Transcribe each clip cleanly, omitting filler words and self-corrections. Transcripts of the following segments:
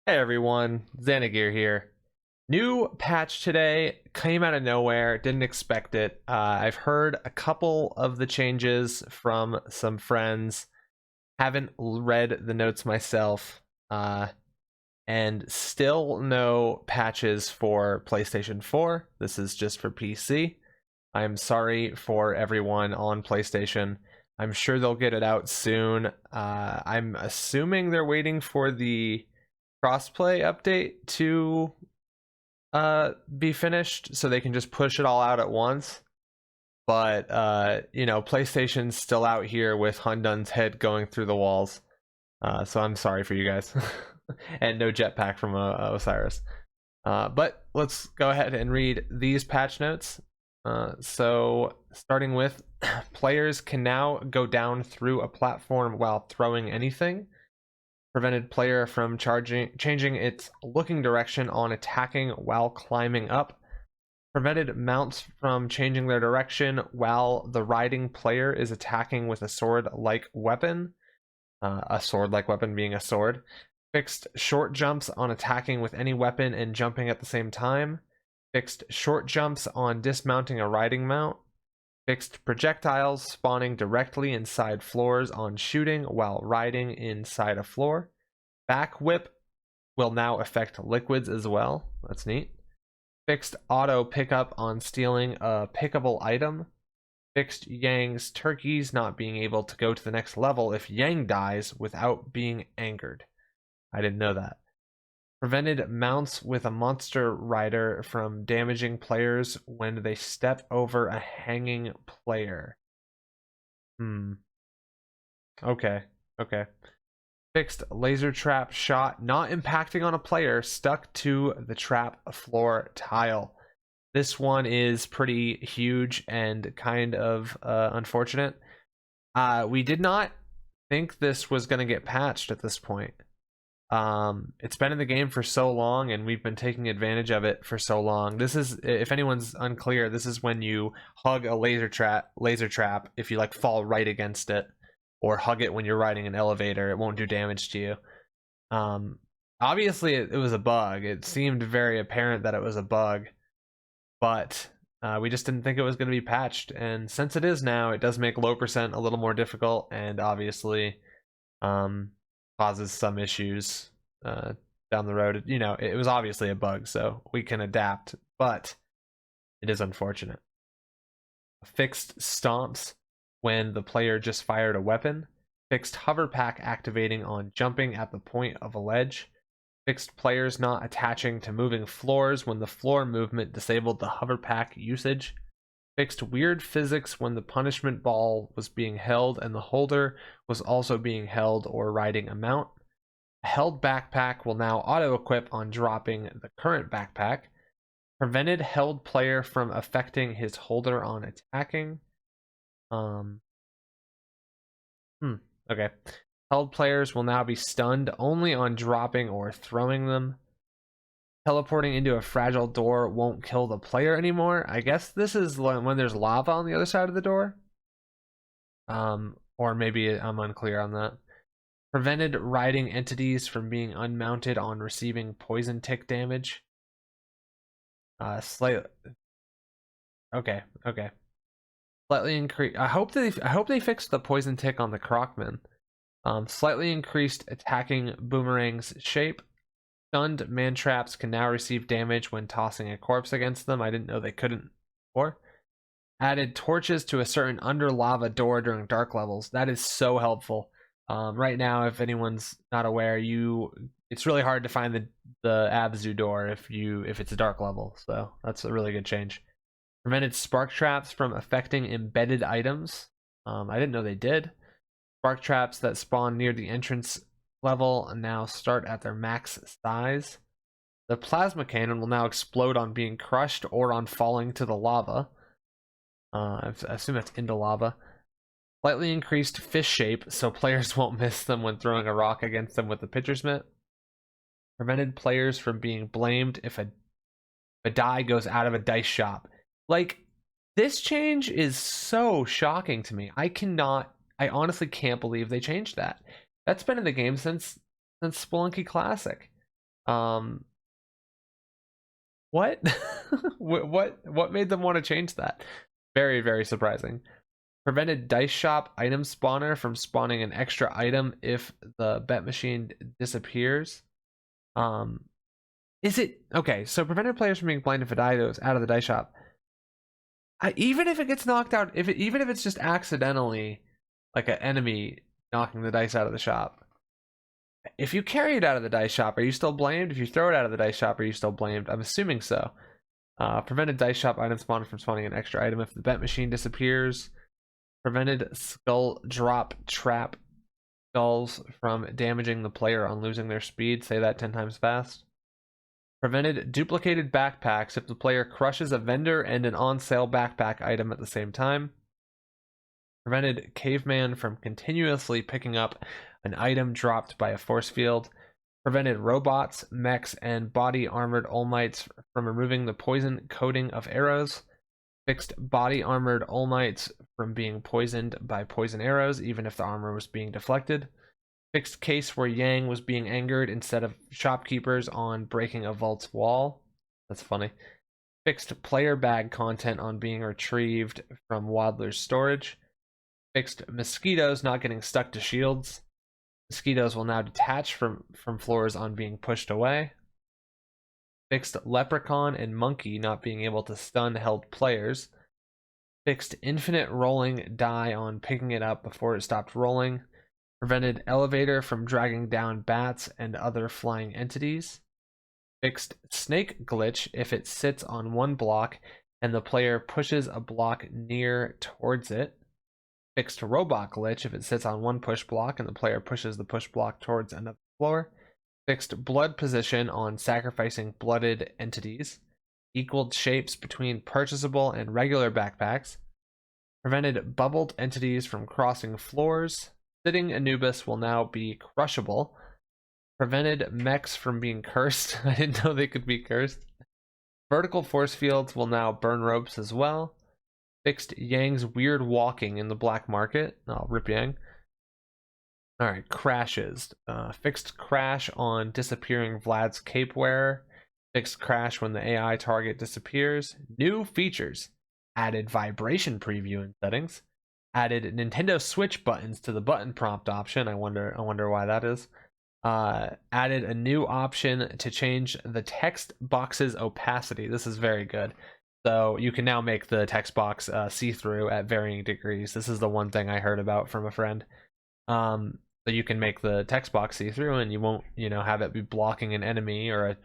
Hey everyone, XanaGear here. New patch today, came out of nowhere, didn't expect it. I've heard a couple of the changes from some friends, haven't read the notes myself, and still no patches for PlayStation 4. This is just for PC. I'm sorry for everyone on PlayStation. I'm sure they'll get it out soon. I'm assuming they're waiting for the crossplay update to be finished so they can just push it all out at once. But PlayStation's still out here with Hundun's head going through the walls. So I'm sorry for you guys. And no jetpack from Osiris. But let's go ahead and read these patch notes. So starting with players can now go down through a platform while throwing anything. Prevented player from changing its looking direction on attacking while climbing up. Prevented mounts from changing their direction while the riding player is attacking with a sword-like weapon. A sword-like weapon being a sword. Fixed short jumps on attacking with any weapon and jumping at the same time. Fixed short jumps on dismounting a riding mount. Fixed projectiles spawning directly inside floors on shooting while riding inside a floor. Back whip will now affect liquids as well. That's neat. Fixed auto pickup on stealing a pickable item. Fixed Yang's turkeys not being able to go to the next level if Yang dies without being angered. I didn't know that. Prevented mounts with a monster rider from damaging players when they step over a hanging player. Okay. Fixed laser trap shot not impacting on a player stuck to the trap floor tile. This one is pretty huge and kind of unfortunate. We did not think this was going to get patched at this point. It's been in the game for so long and we've been taking advantage of it for so long. This is, if anyone's unclear, this is when you hug a laser trap if you like fall right against it, or hug it when you're riding an elevator. It won't do damage to you. Obviously it was a bug. It seemed very apparent that it was a bug, but we just didn't think it was going to be patched, and since it is now, it does make low percent a little more difficult, and obviously causes some issues down the road. It was obviously a bug, so we can adapt, but it is unfortunate. Fixed stomps when the player just fired a weapon. Fixed hover pack activating on jumping at the point of a ledge. Fixed players not attaching to moving floors when the floor movement disabled the hover pack usage. Fixed weird physics when the punishment ball was being held and the holder was also being held or riding a mount. A held backpack will now auto-equip on dropping the current backpack. Prevented held player from affecting his holder on attacking. Okay. Held players will now be stunned only on dropping or throwing them. Teleporting into a fragile door won't kill the player anymore. I guess this is when there's lava on the other side of the door. Or maybe I'm unclear on that. Prevented riding entities from being unmounted on receiving poison tick damage. Okay. Slightly increase. I hope they fixed the poison tick on the Crocman. Slightly increased attacking boomerang's shape. Stunned man traps can now receive damage when tossing a corpse against them. I didn't know they couldn't before. Added torches to a certain under lava door during dark levels. That is so helpful. Right now, if anyone's not aware, it's really hard to find the Abzu door if it's a dark level. So that's a really good change. Prevented spark traps from affecting embedded items. I didn't know they did. Spark traps that spawn near the entrance level now start at their max size. The plasma cannon will now explode on being crushed or on falling to the lava. I assume that's into lava. Slightly increased fish shape so players won't miss them when throwing a rock against them with the pitcher's mitt. Prevented players from being blamed if a die goes out of a dice shop. Like, this change is so shocking to me. I honestly can't believe they changed that. That's been in the game since Spelunky Classic. What? What made them want to change that? Very, very surprising. Prevented dice shop item spawner from spawning an extra item if the bet machine disappears. Is it okay? So prevented players from being blinded if items out of the dice shop. Even if it gets knocked out, even if it's just accidentally, like an enemy knocking the dice out of the shop. If you carry it out of the dice shop, are you still blamed? If you throw it out of the dice shop, are you still blamed? I'm assuming so. Prevented dice shop item spawner from spawning an extra item if the bet machine disappears. Prevented skull drop trap skulls from damaging the player on losing their speed. Say that 10 times fast. Prevented duplicated backpacks if the player crushes a vendor and an on-sale backpack item at the same time. Prevented caveman from continuously picking up an item dropped by a force field. Prevented robots, mechs, and body armored All-Mights from removing the poison coating of arrows. Fixed body armored All-Mights from being poisoned by poison arrows, even if the armor was being deflected. Fixed case where Yang was being angered instead of shopkeepers on breaking a vault's wall. That's funny. Fixed player bag content on being retrieved from Waddler's storage. Fixed mosquitoes not getting stuck to shields. Mosquitoes will now detach from floors on being pushed away. Fixed leprechaun and monkey not being able to stun held players. Fixed infinite rolling die on picking it up before it stopped rolling. Prevented elevator from dragging down bats and other flying entities. Fixed snake glitch if it sits on one block and the player pushes a block near towards it. Fixed robot glitch if it sits on one push block and the player pushes the push block towards another floor. Fixed blood position on sacrificing blooded entities. Equaled shapes between purchasable and regular backpacks. Prevented bubbled entities from crossing floors. Sitting Anubis will now be crushable. Prevented mechs from being cursed. I didn't know they could be cursed. Vertical force fields will now burn ropes as well. Fixed Yang's weird walking in the black market. Oh, rip Yang. Alright, crashes. Fixed crash on disappearing Vlad's cape wearer. Fixed crash when the AI target disappears. New features. Added vibration preview in settings. Added Nintendo Switch buttons to the button prompt option. I wonder why that is. Added a new option to change the text box's opacity. This is very good. So you can now make the text box see-through at varying degrees. This is the one thing I heard about from a friend. So you can make the text box see-through, and you won't, have it be blocking an enemy or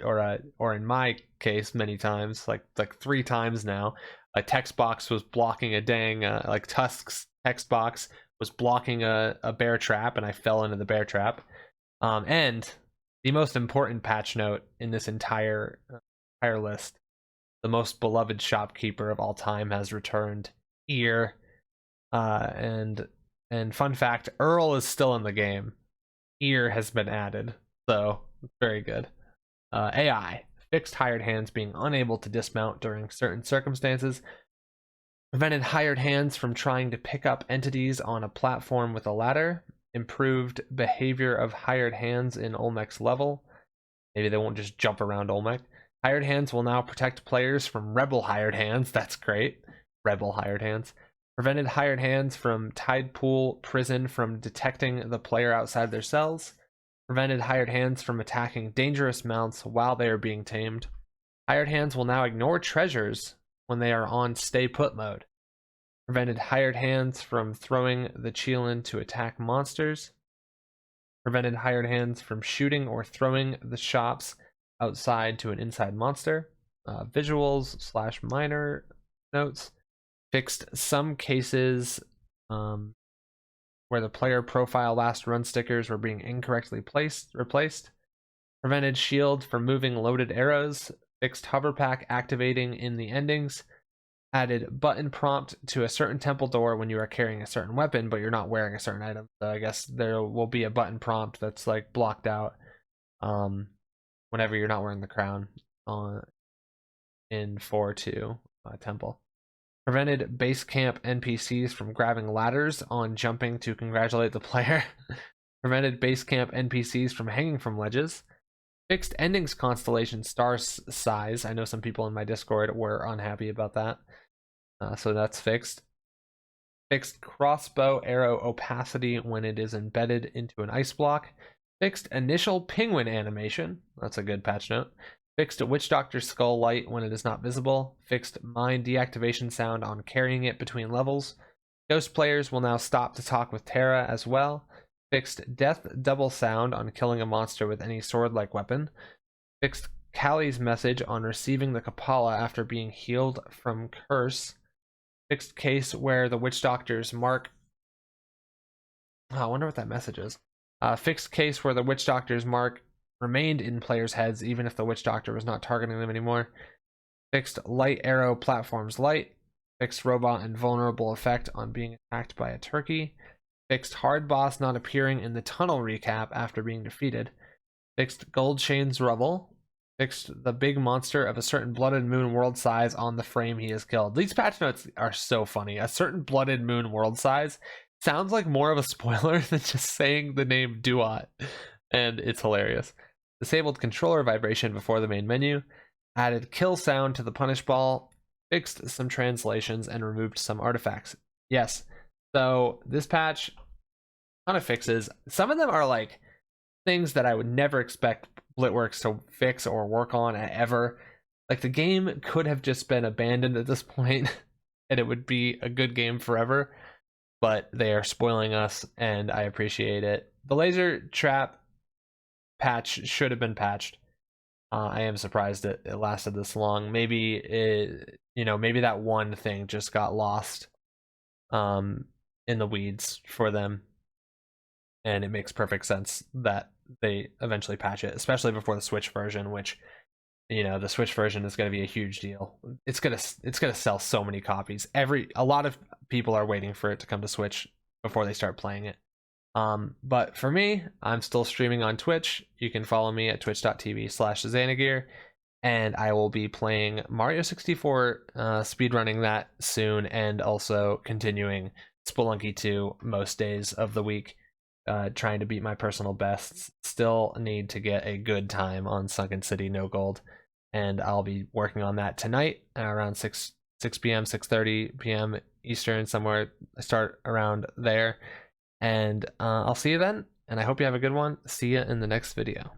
in my case, many times, like 3 times now, a text box was blocking a dang like Tusk's text box was blocking a bear trap, and I fell into the bear trap. And the most important patch note in this entire list, the most beloved shopkeeper of all time has returned. Ear, and fun fact, Earl is still in the game. Ear has been added, so it's very good. AI, fixed hired hands being unable to dismount during certain circumstances. Prevented hired hands from trying to pick up entities on a platform with a ladder. Improved behavior of hired hands in Olmec's level. Maybe they won't just jump around Olmec. Hired hands will now protect players from rebel hired hands. That's great. Rebel hired hands. Prevented hired hands from tide pool prison from detecting the player outside their cells. Prevented hired hands from attacking dangerous mounts while they are being tamed. Hired hands will now ignore treasures when they are on stay put mode. Prevented hired hands from throwing the Cheelin to attack monsters. Prevented hired hands from shooting or throwing the shops outside to an inside monster. Visuals / minor notes. Fixed some cases where the player profile last run stickers were being incorrectly replaced. Prevented shield from moving loaded arrows. Fixed hover pack activating in the endings. Added button prompt to a certain temple door when you are carrying a certain weapon, but you're not wearing a certain item. So I guess there will be a button prompt that's like blocked out whenever you're not wearing the crown in 4-2 temple. Prevented base camp NPCs from grabbing ladders on jumping to congratulate the player. Prevented base camp NPCs from hanging from ledges. Fixed endings constellation star size. I know some people in my Discord were unhappy about that. So that's fixed. Fixed crossbow arrow opacity when it is embedded into an ice block. Fixed initial penguin animation. That's a good patch note. Fixed Witch Doctor skull light when it is not visible. Fixed mine deactivation sound on carrying it between levels. Ghost players will now stop to talk with Terra as well. Fixed death double sound on killing a monster with any sword-like weapon. Fixed Callie's message on receiving the Kapala after being healed from curse. Fixed case where the Witch Doctor's mark... Oh, I wonder what that message is. Fixed case where the Witch Doctor's mark remained in players' heads even if the Witch Doctor was not targeting them anymore. Fixed light arrow platforms light. Fixed robot invulnerable effect on being attacked by a turkey. Fixed hard boss not appearing in the tunnel recap after being defeated. Fixed gold chains rubble. Fixed the big monster of a certain blooded moon world size on the frame he has killed. These patch notes are so funny. A certain blooded moon world size sounds like more of a spoiler than just saying the name Duat, and it's hilarious. Disabled controller vibration before the main menu. Added kill sound to the punish ball. Fixed some translations and removed some artifacts. Yes, so this patch kind of fixes. Some of them are like things that I would never expect Blitworks to fix or work on ever. Like the game could have just been abandoned at this point and it would be a good game forever, but they are spoiling us and I appreciate it. The laser trap patch should have been patched. I am surprised it lasted this long. Maybe maybe that one thing just got lost in the weeds for them, and it makes perfect sense that they eventually patch it, especially before the Switch version, which the Switch version is going to be a huge deal. It's gonna sell so many copies. A lot of people are waiting for it to come to Switch before they start playing it. But for me, I'm still streaming on Twitch. You can follow me at twitch.tv/XanaGear, and I will be playing Mario 64, speedrunning that soon, and also continuing Spelunky 2 most days of the week, trying to beat my personal bests. Still need to get a good time on Sunken City No Gold, and I'll be working on that tonight around 6 p.m., 6:30 p.m. Eastern, somewhere. I start around there. And I'll see you then, and I hope you have a good one. See you in the next video.